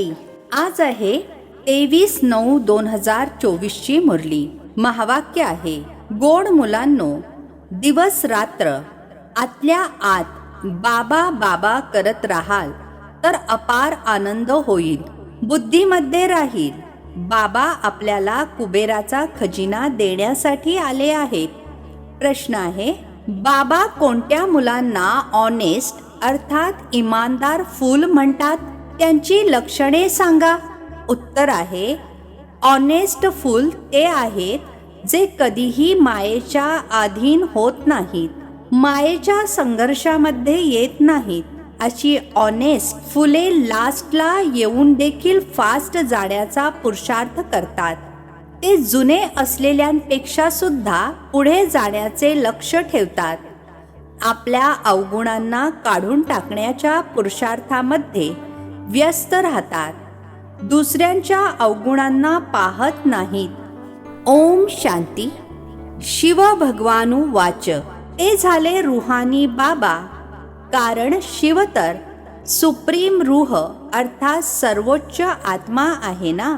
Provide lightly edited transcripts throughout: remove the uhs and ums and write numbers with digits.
शांती. आज आहे 23/9/2024 मुरली. महावाक्य आहे, गोड मुलांनो, दिवस रात्र आतल्या आत बाबा बाबा करत राहाल तर अपार आनंद होईल, बुद्धीमध्ये राहील. बाबा आपल्याला कुबेराचा खजिना देण्यासाठी आले आहेत. प्रश्न आहे, बाबा कोणत्या मुलांना ऑनेस्ट अर्थात इमानदार फूल म्हणतात? त्यांची लक्षणे सांगा. उत्तर आहे, ऑनेस्ट फूल ते आहेत जे कधीही मायेच्या अधीन होत नाहीत, मायेच्या संघर्षामध्ये येत नाहीत. अशी ऑनेस्ट फुले लास्टला येऊन देखील फास्ट जाण्याचा पुरुषार्थ करतात. ते जुने असलेल्यांपेक्षा सुद्धा पुढे जाण्याचे लक्ष ठेवतात. आपल्या अवगुणांना काढून टाकण्याच्या पुरुषार्थामध्ये व्यस्त राहतात. दुसऱ्यांच्या अवगुणांना पाहत नाहीत. ओम शांती. शिव भगवानु वाच. ते झाले रुहानी बाबा, कारण शिव तर सुप्रीम रूह अर्थात सर्वोच्च आत्मा आहे ना.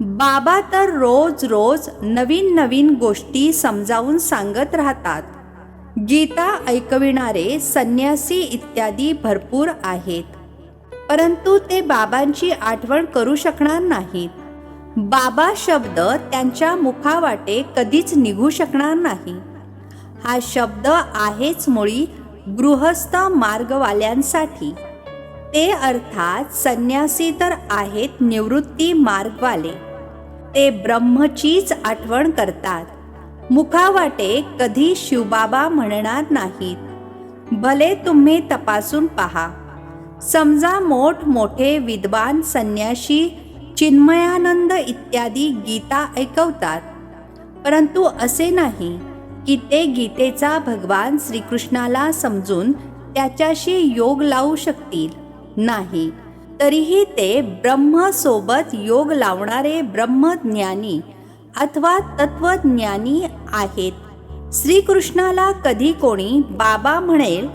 बाबा तर रोज रोज नवीन नवीन गोष्टी समजावून सांगत राहतात. गीता ऐकविणारे संन्यासी इत्यादी भरपूर आहेत, परंतु ते बाबांची आठवण करू शकणार नाहीत. बाबा शब्द त्यांच्या मुखावाटे कधीच निघू शकणार नाही. हा शब्द आहेच मुळी गृहस्थ मार्गवाल्यांसाठी. ते अर्थात संन्यासी तर आहेत निवृत्ती मार्गवाले. ते ब्रह्मचीच आठवण करतात. मुखावाटे कधी शिवबाबा म्हणणार नाहीत. भले तुम्ही तपासून पहा. समजा मोठमोठे विद्वान संन्याशी चिन्मयानंद इत्यादी गीता ऐकवतात, परंतु असे नाही की ते गीतेचा भगवान श्रीकृष्णाला समजून त्याच्याशी योग लावू शकतील. नाही, तरीही ते ब्रह्मसोबत योग लावणारे ब्रह्मज्ञानी अथवा तत्वज्ञानी आहेत. श्रीकृष्णाला कधी कोणी बाबा म्हणेल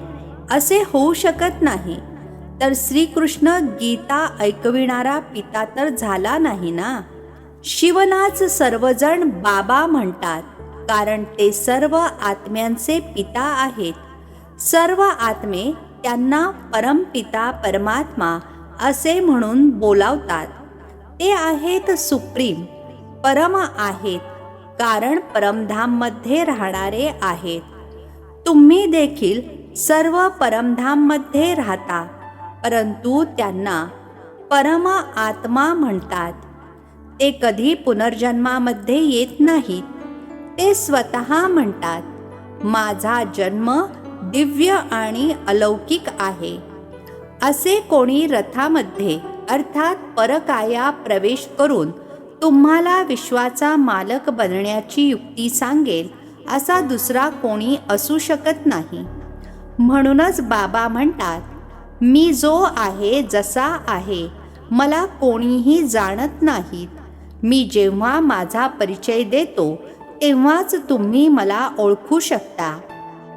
असे होऊ शकत नाही, तर श्रीकृष्ण गीता ऐकविणारा पिता तर झाला नाही ना. शिवनाच सर्वजण बाबा म्हणतात, कारण ते सर्व आत्म्यांचे पिता आहेत. सर्व आत्मे त्यांना परमपिता परमात्मा असे म्हणून बोलावतात. ते आहेत सुप्रीम, परम आहेत, कारण परमधाममध्ये राहणारे आहेत. तुम्ही देखील सर्व परमधाममध्ये राहता, परंतु त्यांना परम आत्मा म्हणतात. ते कधी पुनर्जन्मामध्ये येत नाहीत. ते स्वतः म्हणतात, माझा जन्म दिव्य आणि अलौकिक आहे. असे कोणी रथामध्ये अर्थात परकाया प्रवेश करून तुम्हाला विश्वाचा मालक बनण्याची युक्ती सांगेल असा दुसरा कोणी असू शकत नाही. म्हणूनच बाबा म्हणतात, मी जो आहे जसा आहे मला कोणीही जाणत नाहीत. मी जेव्हा माझा परिचय देतो तेव्हाच तुम्ही मला ओळखू शकता.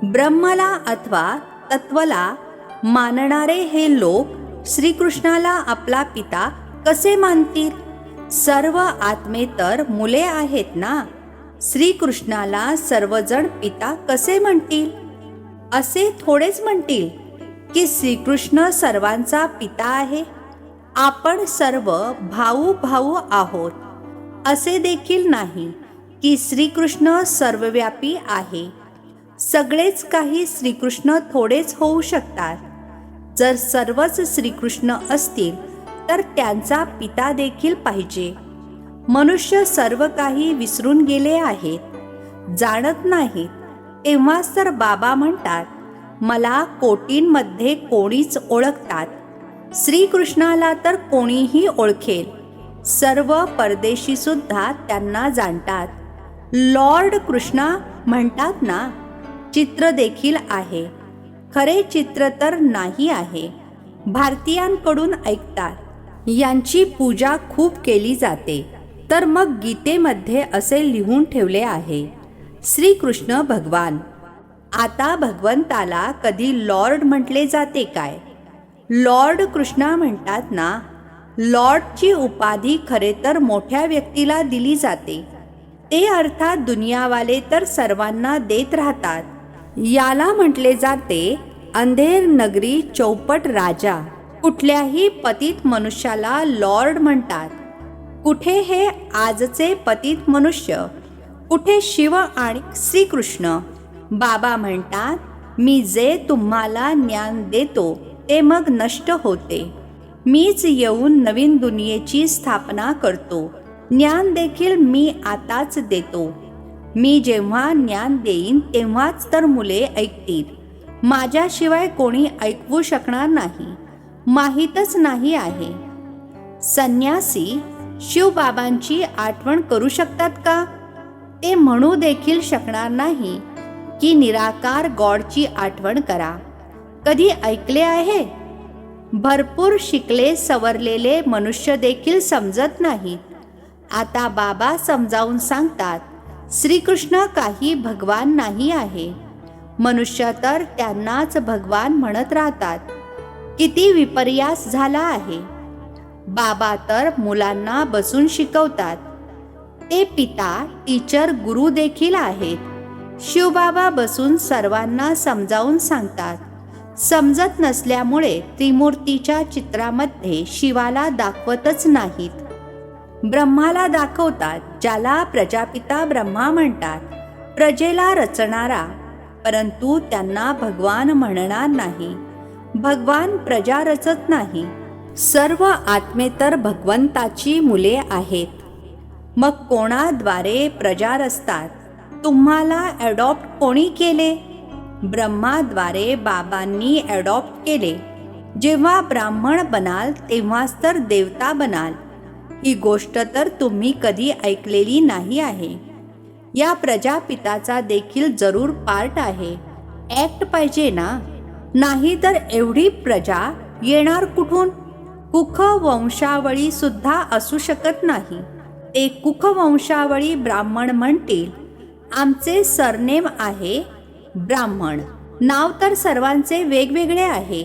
ब्रह्मला अथवा तत्वला मानणारे हे लोक श्रीकृष्णाला आपला पिता कसे मानतील? सर्व आत्मे तर मुले आहेत ना. श्रीकृष्णाला सर्वजण पिता कसे म्हणतील? असे थोडेच म्हणतील की श्रीकृष्ण सर्वांचा पिता आहे, आपण सर्व भाऊ भाऊ आहोत. असे देखील नाही की श्रीकृष्ण सर्वव्यापी आहे. सगळेच काही श्रीकृष्ण थोडेच होऊ शकतात. जर सर्वच श्रीकृष्ण असतील तर त्यांचा पिता देखील पाहिजे. मनुष्य सर्व काही विसरून गेले आहेत, जाणत नाहीत. तेव्हाच तर बाबा म्हणतात, मला कोटींमध्ये कोणीच ओळखतात. श्रीकृष्णाला तर कोणीही ओळखेल. सर्व परदेशी सुद्धा त्यांना जाणतात. लॉर्ड कृष्णा म्हणतात ना, चित्र देखील आहे, खरे चित्र तर नाही आहे. भारतीयांकडून ऐकतात, यांची पूजा खूप केली जाते. तर मग गीतेमध्ये असे लिहून ठेवले आहे, श्रीकृष्ण भगवान. आता भगवंताला कधी लॉर्ड म्हटले जाते काय? लॉर्ड कृष्णा म्हणतात ना, लॉर्डची उपाधी खरे तर मोठ्या व्यक्तीला दिली जाते, ते अर्थात दुनियावाले तर सर्वांना देत राहतात. याला म्हटले जाते अंधेर नगरी चौपट राजा. कुठल्याही पतित मनुष्याला लॉर्ड म्हणतात. कुठे हे आजचे पतित मनुष्य, कुठे शिव आणि श्रीकृष्ण. बाबा म्हणतात, मी जे तुम्हाला ज्ञान देतो ते मग नष्ट होते. मीच येऊन नवीन दुनियेची स्थापना करतो. ज्ञान देखील मी आताच देतो. मी जेव्हा ज्ञान देईन तेव्हाच तर मुले ऐकतील. माझ्याशिवाय कोणी ऐकवू शकणार नाही, माहीतच नाही आहे. संन्यासी शिवबाबांची आठवण करू शकतात का? ते म्हणू देखील शकणार नाही की निराकार गॉडची आठवण करा. कधी ऐकले आहे? भरपूर शिकले सवरलेले मनुष्य देखील समजत नाहीत. आता बाबा समजावून सांगतात, श्रीकृष्ण काही भगवान नाही आहे. मनुष्य तर त्यांनाच भगवान म्हणत राहतात. किती विपर्यास झाला आहे. बाबा तर मुलांना बसून शिकवतात. ते पिता, टीचर, गुरु देखील आहेत. शिवबाबा बसून सर्वांना समजावून सांगतात. समजत नसल्यामुळे त्रिमूर्तीच्या चित्रामध्ये शिवाला दाखवतच नाहीत. ब्रह्माला दाखवतात, ज्याला प्रजापिता ब्रह्मा म्हणतात, प्रजेला रचणारा. परंतु त्यांना भगवान म्हणणार नाही. भगवान प्रजा रचत नाही. सर्व आत्मे तर भगवंताची मुले आहेत. मग कोणाद्वारे प्रजा रचतात? तुम्हाला ॲडॉप्ट कोणी केले? ब्रह्माद्वारे बाबांनी ॲडॉप्ट केले. जेव्हा ब्राह्मण बनाल तेव्हाच तर देवता बनाल. ही गोष्ट तर तुम्ही कधी ऐकलेली नाही आहे. या प्रजापिताचा देखील जरूर पार्ट आहे. ॲक्ट पाहिजे ना, नाही तर एवढी प्रजा येणार कुठून? कुख वंशावळी सुद्धा असू शकत नाही. ते कुख वंशावळी ब्राह्मण म्हणतील, आमचे सरनेम आहे ब्राह्मण. नाव तर सर्वांचे वेगवेगळे आहे.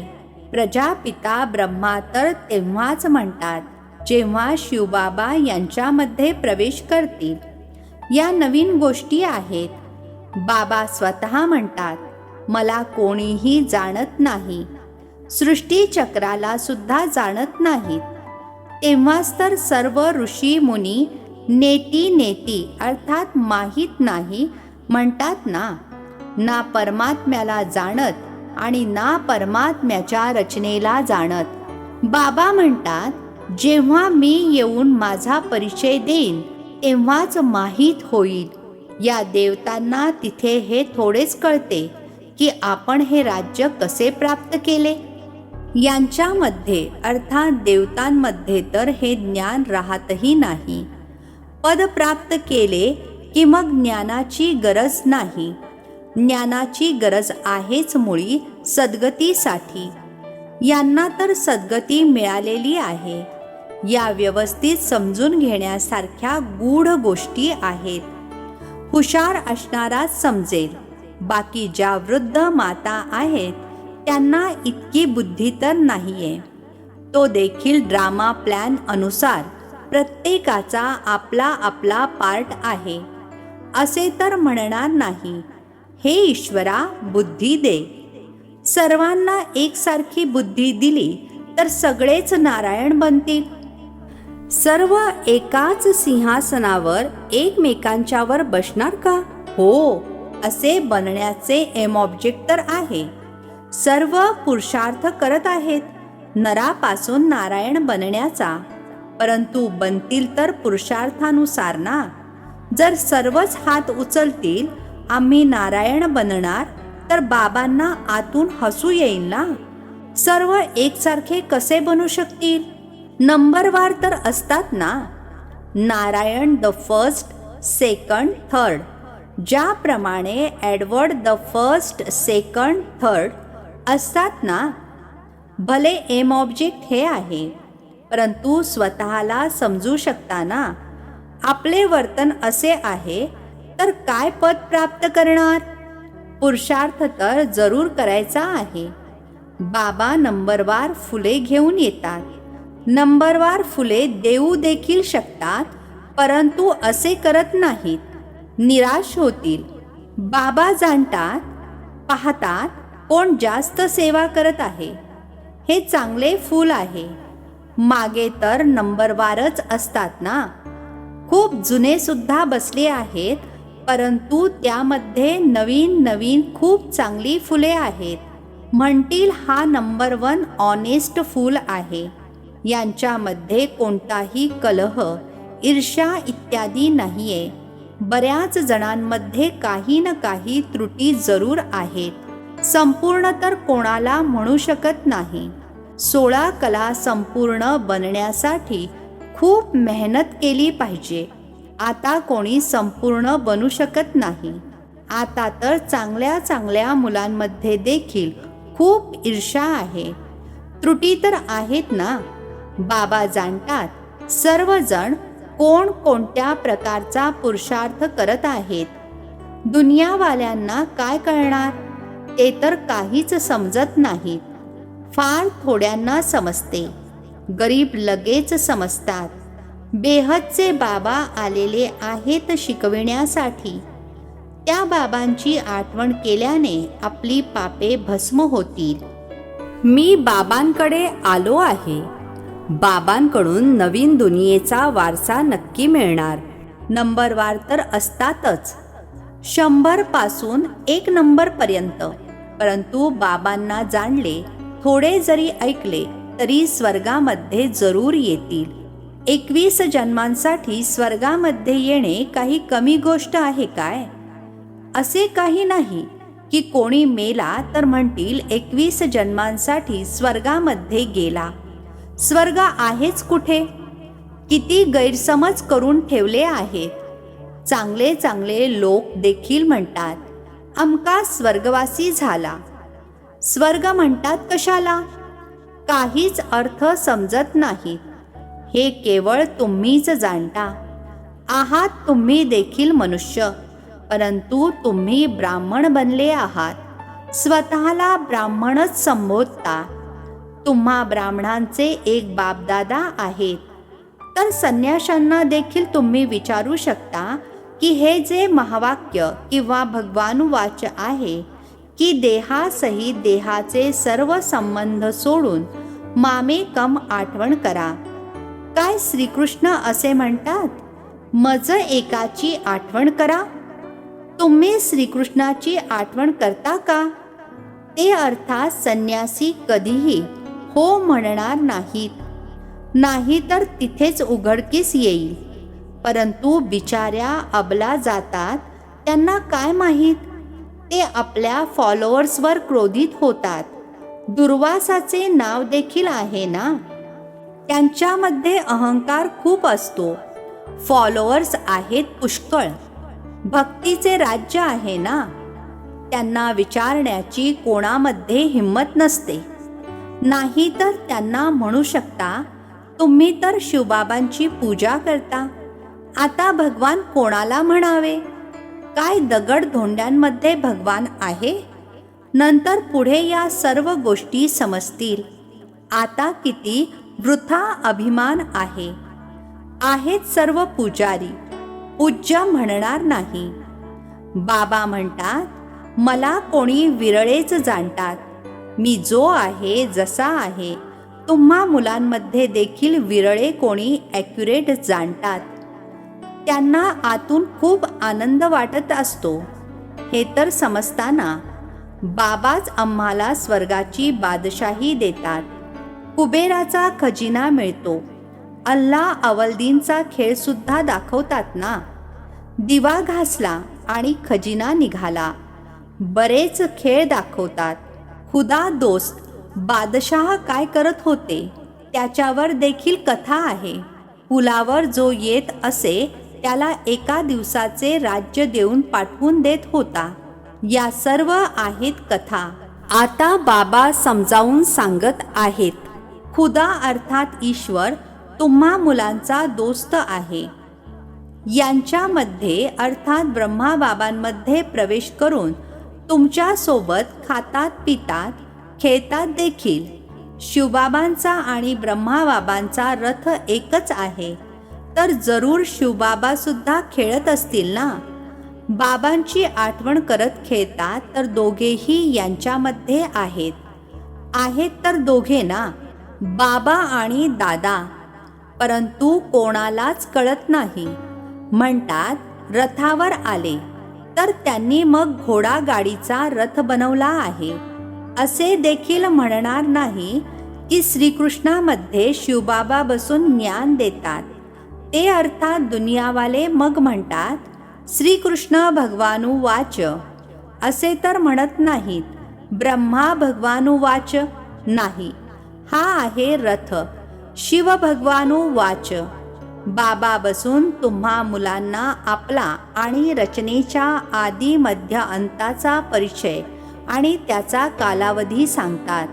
प्रजापिता ब्रह्मा तर तेव्हाच म्हणतात जेव्हा शिवबाबा यांच्यामध्ये प्रवेश करतील. या नवीन गोष्टी आहेत. बाबा स्वतः म्हणतात, मला कोणीही जाणत नाही. सृष्टीचक्राला सुद्धा जाणत नाहीत. तेव्हाच तर सर्व ऋषी मुनी नेती नेती अर्थात माहीत नाही म्हणतात ना. ना परमात्म्याला जाणत आणि ना परमात्म्याच्या रचनेला जाणत. बाबा म्हणतात, जेव्हा मी येऊन माझा परिचय देईन तेव्हाच माहीत होईल. या देवतांना तिथे हे थोडेच कळते की आपण हे राज्य कसे प्राप्त केले. यांच्यामध्ये अर्थात देवतांमध्ये तर हे ज्ञान राहतही नाही. पद प्राप्त केले की मग ज्ञानाची गरज नाही. ज्ञानाची गरज आहेच मुळी सद्गतीसाठी. यांना तर सद्गती मिळालेली आहे. या व्यवस्थित समजून घेण्यासारख्या गूढ गोष्टी आहेत. हुशार असणाराच समजेल. बाकी ज्या वृद्ध माता आहेत त्यांना इतकी बुद्धी तर नाहीये. तो देखील ड्रामा प्लॅन अनुसार प्रत्येकाचा आपला आपला पार्ट आहे असे तर म्हणणार नाही. हे ईश्वरा बुद्धी दे. सर्वांना एकसारखी बुद्धी दिली तर सगळेच नारायण बनतील. सर्व एकाच सिंहासनावर एकमेकांच्यावर बसणार का? हो, असे बनण्याचे एम ऑब्जेक्ट तर आहे. सर्व पुरुषार्थ करत आहेत नरापासून नारायण बनण्याचा. परंतु बनतील तर पुरुषार्थानुसार ना. जर सर्वच हात उचलतील आम्ही नारायण बनणार तर बाबांना आतून हसू येईल ना. सर्व एकसारखे कसे बनू शकतील? नंबरवार तर असतात ना. Narayan the first, second, third. ज्याप्रमाणे Edward the first, second, third असतात ना. भले एम ऑब्जेक्ट हे आहे, परंतु स्वतःला समजू शकता ना. आपले वर्तन असे आहे तर काय पद प्राप्त करणार? पुरुषार्थ तर जरूर करायचा आहे. बाबा नंबरवार फुले घेऊन येतात. नंबरवार फुले देऊ देखील शकतात, परंतु असे करत नाहीत. निराश होतील. बाबा जाणतात, पाहतात कोण जास्त सेवा करत आहे. हे चांगले फूल आहे. मागे तर नंबरवारच असतात ना. खूप जुने सुद्धा बसले आहेत, परंतु त्यामध्ये नवीन नवीन खूप चांगली फुले आहेत. म्हणतील हा नंबर 1 ऑनेस्ट फूल आहे. यांच्यामध्ये कोणताही कलह, ईर्ष्या इत्यादी नाहीये. बऱ्याच जणांमध्ये काही ना काही त्रुटी जरूर आहेत. संपूर्ण तर कोणाला म्हणू शकत नाही. 16 कला संपूर्ण बनण्यासाठी खूप मेहनत केली पाहिजे. आता कोणी संपूर्ण बनू शकत नाही. आता तर चांगल्या चांगल्या मुलांमध्ये देखील खूप ईर्ष्या आहे. त्रुटी तर आहेत ना. बाबा जाणतात सर्वजण कोण कोणत्या प्रकारचा पुरुषार्थ करत आहेत. दुनियावाल्यांना काय कळणार, ते तर काहीच समजत नाहीत. फार थोड्यांना समजते. गरीब लगेच समजतात. बेहदचे बाबा आलेले आहेत शिकविण्यासाठी. त्या बाबांची आठवण केल्याने आपली पापे भस्म होतील. मी बाबांकडे आलो आहे. बाबांकडून नवीन दुनियेचा वारसा नक्की मिळणार. नंबरवार तर असतातच, 100 पासून 1 नंबरपर्यंत. परंतु बाबांना जाणले, थोडे जरी ऐकले तरी स्वर्गामध्ये जरूर येतील. 21 जन्मांसाठी स्वर्गामध्ये येणे काही कमी गोष्ट आहे काय? असे काही नाही की कोणी मेला तर म्हणतील 21 जन्मांसाठी स्वर्गामध्ये गेला. स्वर्ग आहेच कुठे? किती गैरसमज करून ठेवले आहेत. चांगले चांगले लोक देखील म्हणतात अमका स्वर्गवासी झाला. स्वर्ग म्हणतात कशाला? काहीच अर्थ समजत नाही. हे केवळ तुम्हीच जाणता आहात. तुम्ही देखील मनुष्य, परंतु तुम्ही ब्राह्मण बनले आहात. स्वतःला ब्राह्मणच संबोधता. तुम्हा ब्राह्मणांचे एक बापदादा आहेत. तर संन्याशांना देखील तुम्ही विचारू शकता की हे जे महावाक्य किंवा भगवानुवाच आहे की देहासहित देहाचे सर्व संबंध सोडून मामेकम आठवण करा. काय श्रीकृष्ण असे म्हणतात, मज एकाची आठवण करा. तुम्ही श्रीकृष्णाची आठवण करता का? ते अर्थात संन्यासी कधीही हो म्हणणार नाहीत. नाही तर तिथेच उघडकीस येईल. परंतु बिचाऱ्या अबला जातात, त्यांना काय माहीत? ते आपल्या फॉलोअर्सवर क्रोधित होतात. दुर्वासाचे नाव देखील आहे ना. त्यांच्यामध्ये अहंकार खूप असतो. फॉलोअर्स आहेत पुष्कळ. भक्तीचे राज्य आहे ना. त्यांना विचारण्याची कोणामध्ये हिंमत नसते. नाही तर त्यांना म्हणू शकता, तुम्ही तर शिवबाबांची पूजा करता. आता भगवान कोणाला म्हणावे? काय दगड धोंड्यांमध्ये भगवान आहे? नंतर पुढे या सर्व गोष्टी समजतील. आता किती वृथा अभिमान आहे. आहेत सर्व पुजारी, पूज्य म्हणणार नाही. बाबा म्हणतात, मला कोणी विरळेच जाणतात. मी जो आहे जसा आहे. तुम्हा मुलांमध्ये देखील विरळे कोणी ॲक्युरेट जाणतात. त्यांना आतून खूप आनंद वाटत असतो. हे तर समजताना बाबाच आम्हाला स्वर्गाची बादशाही देतात. कुबेराचा खजिना मिळतो. अल्लाह अवलदीनचा खेळ सुद्धा दाखवतात ना. दिवा घासला आणि खजिना निघाला. बरेच खेळ दाखवतात. खुदा दोस्त बादशाह काय करत होते त्याच्यावर देखील कथा आहे. पुलावर जो येत असे त्याला एका दिवसाचे राज्य देऊन पाठवून देत होता. या सर्व आहेत कथा. आता बाबा समजावून सांगत आहेत. खुदा अर्थात ईश्वर तुम्हा मुलांचा दोस्त आहे. यांच्यामध्ये अर्थात ब्रह्मा बाबांमध्ये प्रवेश करून तुमच्या सोबत खातात, पितात, खेळतात देखील. शिवबाबांचा आणि ब्रह्माबाबांचा रथ एकच आहे, तर जरूर शिवबाबा सुद्धा खेळत असतील ना. बाबांची आठवण करत खेळतात, तर दोघेही यांच्यामध्ये आहेत तर दोघे ना, बाबा आणि दादा. परंतु कोणालाच कळत नाही. म्हणतात रथावर आले, तर त्यांनी मग घोडागाडीचा रथ बनवला आहे असे देखील म्हणणार नाही की श्रीकृष्णामध्ये शिवबाबा बसून ज्ञान देतात. ते अर्थात दुनियावाले मग म्हणतात श्रीकृष्ण भगवानुवाच असे तर म्हणत नाहीत. ब्रह्मा भगवानुवाच नाही, हा आहे रथ. शिव भगवानुवाच, बाबा बसून तुम्हा मुलांना आपला आणि रचनेच्या आदी मध्य अंताचा परिचय आणि त्याचा कालावधी सांगतात.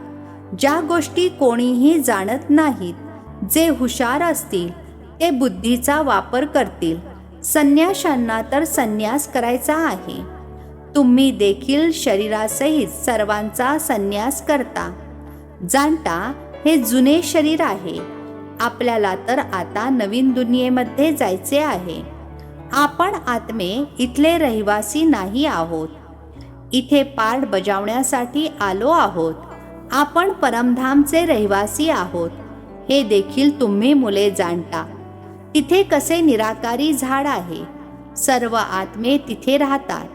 ज्या गोष्टी कोणीही जाणत नाहीत, जे हुशार असतील ते बुद्धीचा वापर करतील. संन्याशांना तर संन्यास करायचा आहे. तुम्ही देखील शरीरासहित सर्वांचा संन्यास करता. जाणता हे जुने शरीर आहे. आपल्याला तर आता नवीन दुनियेमध्ये जायचे आहे. आपण आत्मे इथले रहिवासी नाही आहोत. इथे पाठ बजावण्यासाठी आलो आहोत. आपण परमधामचे रहिवासी आहोत, हे देखील तुम्ही मुले जाणता. तिथे कसे निराकारी झाड आहे. सर्व आत्मे तिथे राहतात.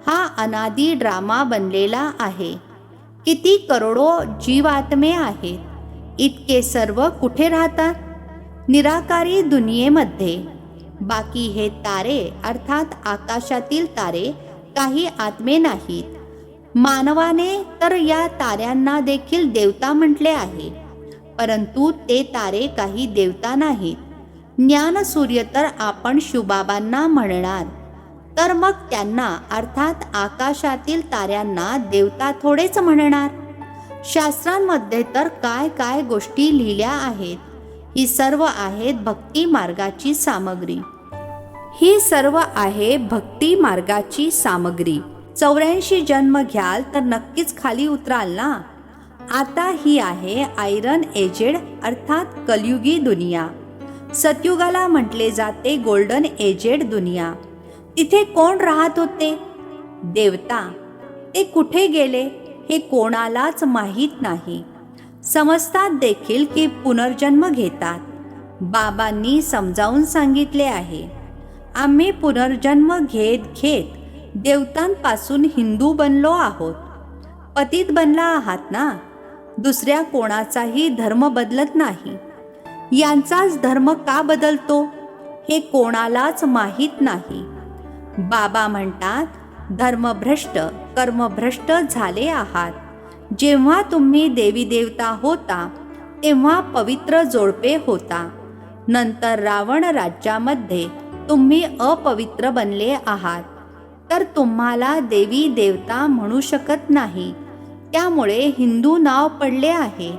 हा अनादी ड्रामा बनलेला आहे. किती करोडो जीवात्मे आहेत. इतके सर्व कुठे राहतात? निराकारी दुनियेमध्ये. बाकी हे तारे अर्थात आकाशातील तारे काही आत्मे नाहीत. मानवाने तर या ताऱ्यांना देखील देवता म्हटले आहे, परंतु ते तारे काही देवता नाहीत. ज्ञानसूर्य तर आपण शिवबाबांना म्हणणार, तर मग त्यांना अर्थात आकाशातील ताऱ्यांना देवता थोडेच म्हणणार. शास्त्रांमध्ये तर काय काय गोष्टी लिहिल्या आहेत. ही सर्व आहेत भक्ती मार्गाची सामग्री. ही सर्व आहे भक्ती मार्गाची सामग्री. 84 जन्म घ्याल तर नक्कीच खाली उतराल ना. आता ही आहे आयरन एजेड अर्थात कलयुगी दुनिया. सतयुगाला म्हटले जाते गोल्डन एजेड दुनिया. तिथे कोण राहत होते? देवता. ते कुठे गेले हे कोणालाच माहीत नाही. समजतात देखील की पुनर्जन्म घेतात. बाबांनी समजावून सांगितले आहे. आम्ही पुनर्जन्म घेत घेत देवतांपासून हिंदू बनलो आहोत. पतित बनला आहात ना. दुसऱ्या कोणाचाही धर्म बदलत नाही. यांचाच धर्म का बदलतो हे कोणालाच माहीत नाही. बाबा म्हणतात धर्मभ्रष्ट कर्मभ्रष्ट झाले आहात. जेव्हा तुम्ही देवी देवता होता तेव्हा पवित्र जोडपे होता. नंतर रावण राज्यामध्ये तुम्ही अपवित्र बनले आहात, तर तुम्हाला देवी देवता म्हणू शकत नाही. त्यामुळे हिंदू नाव पडले आहे.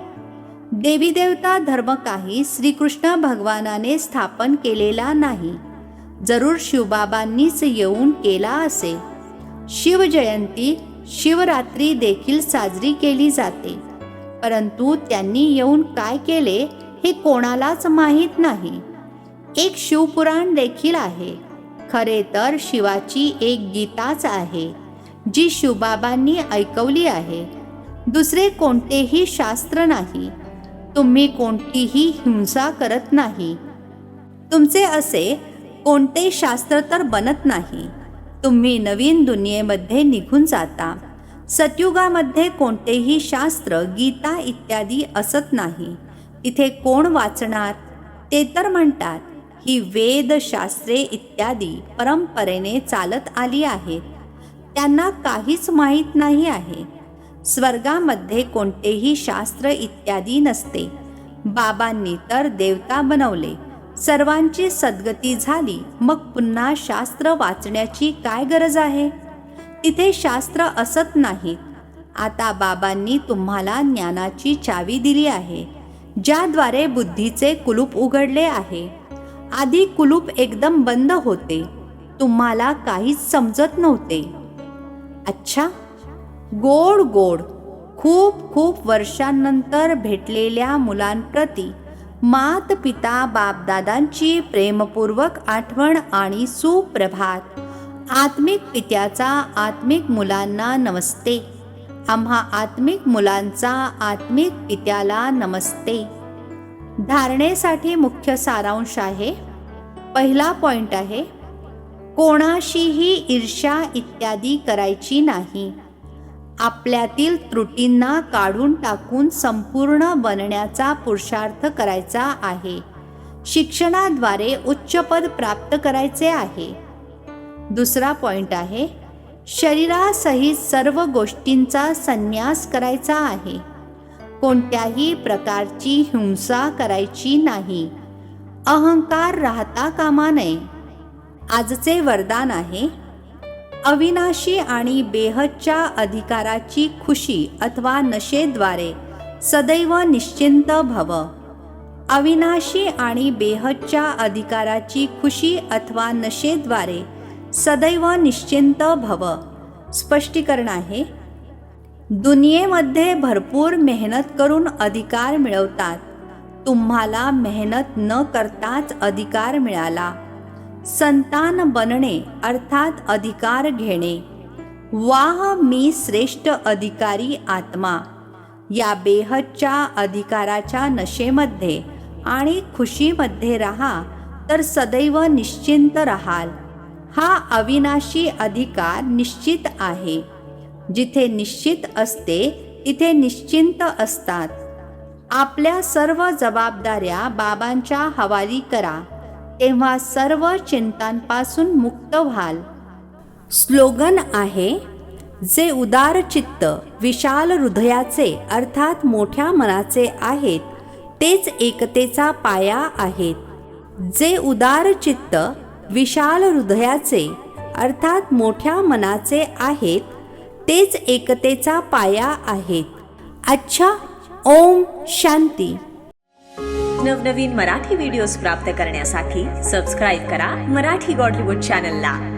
देवी देवता धर्म काही श्रीकृष्ण भगवानाने स्थापन केलेला नाही. जरूर शिवबाबांनीच येऊन केला असेल. शिवजयंती शिवरात्री देखील साजरी केली जाते, परंतु त्यांनी येऊन काय केले हे कोणालाच माहीत नाही. एक शिवपुराण देखील आहे. खरे तर शिवाची एक गीताच आहे, जी शिवबाबांनी ऐकवली आहे. दुसरे कोणतेही शास्त्र नाही. तुम्ही कोणतीही हिंसा करत नाही. तुमचे असे कोणते शास्त्र तर बनत नाही. तुम्ही नवीन दुनियेमध्ये निघून जाता. सतयुगामध्ये कोणतेही शास्त्र गीता इत्यादी असत नाही. तिथे कोण वाचणार? ते तर म्हणतात ही वेद शास्त्रे इत्यादी परंपरेने चालत आली आहेत. त्यांना काहीच माहीत नाही आहे. स्वर्गामध्ये कोणतेही शास्त्र इत्यादी नसते. बाबांनी तर देवता बनवले. सर्वांची सद्गती झाली, मग पुन्हा शास्त्र वाचण्याची काय गरज आहे? तिथे शास्त्र असत नाहीत. आता बाबांनी तुम्हाला ज्ञानाची चावी दिली आहे, ज्याद्वारे बुद्धीचे कुलूप उघडले आहे. आधी कुलूप एकदम बंद होते. तुम्हाला काहीच समजत नव्हते. अच्छा, गोड गोड खूप खूप वर्षांनंतर भेटलेल्या मुलांप्रती मात पिता बापदादांची प्रेमपूर्वक आठवण आणि सुप्रभात. आत्मिक पित्याचा आत्मिक मुलांना नमस्ते. आम्हा आत्मिक मुलांचा आत्मिक पित्याला नमस्ते. धारणेसाठी मुख्य सारांश आहे. पहिला पॉइंट आहे, कोणाशीही ईर्ष्या इत्यादी करायची नाही. आपल्यातील त्रुटींना काढून टाकून संपूर्ण बनण्याचा पुरुषार्थ करायचा आहे. शिक्षणाद्वारे उच्च पद प्राप्त करायचे आहे. दुसरा पॉइंट आहे, शरीरासहित सर्व गोष्टींचा संन्यास करायचा आहे. कोणत्याही प्रकारची हिंसा करायची नाही. अहंकार राहता कामा नये. आजचे वरदान आहे, अविनाशी आणि बेहदच्या अधिकाराची खुशी अथवा नशेद्वारे सदैव निश्चिंत भव. अविनाशी आणि बेहदच्या अधिकाराची खुशी अथवा नशेद्वारे सदैव निश्चिंत भव. स्पष्टीकरण आहे, दुनियेमध्ये भरपूर मेहनत करून अधिकार मिळवतात. तुम्हाला मेहनत न करताच अधिकार मिळाला. संतान बनणे अर्थात अधिकार घेणे. वाह मी श्रेष्ठ अधिकारी आत्मा. या बेहदच्या अधिकाराच्या नशेमध्ये आणि खुशीमध्ये राहा तर सदैव निश्चिंत राहाल. हा अविनाशी अधिकार निश्चित आहे. जिथे निश्चित असते तिथे निश्चिंत असतात. आपल्या सर्व जबाबदाऱ्या बाबांच्या हवाली करा, तेव्हा सर्व चिंतांपासून मुक्त व्हाल. स्लोगन आहे, जे उदार चित्त विशाल हृदयाचे अर्थात मोठ्या मनाचे आहेत तेच एकतेचा पाया आहेत. जे उदार चित्त विशाल हृदयाचे अर्थात मोठ्या मनाचे आहेत तेच एकतेचा पाया आहेत. अच्छा, ओम शांती. नवनवीन मराठी व्हिडिओज प्राप्त करण्यासाठी सबस्क्राईब करा मराठी गॉड रिपोर्ट चॅनलला.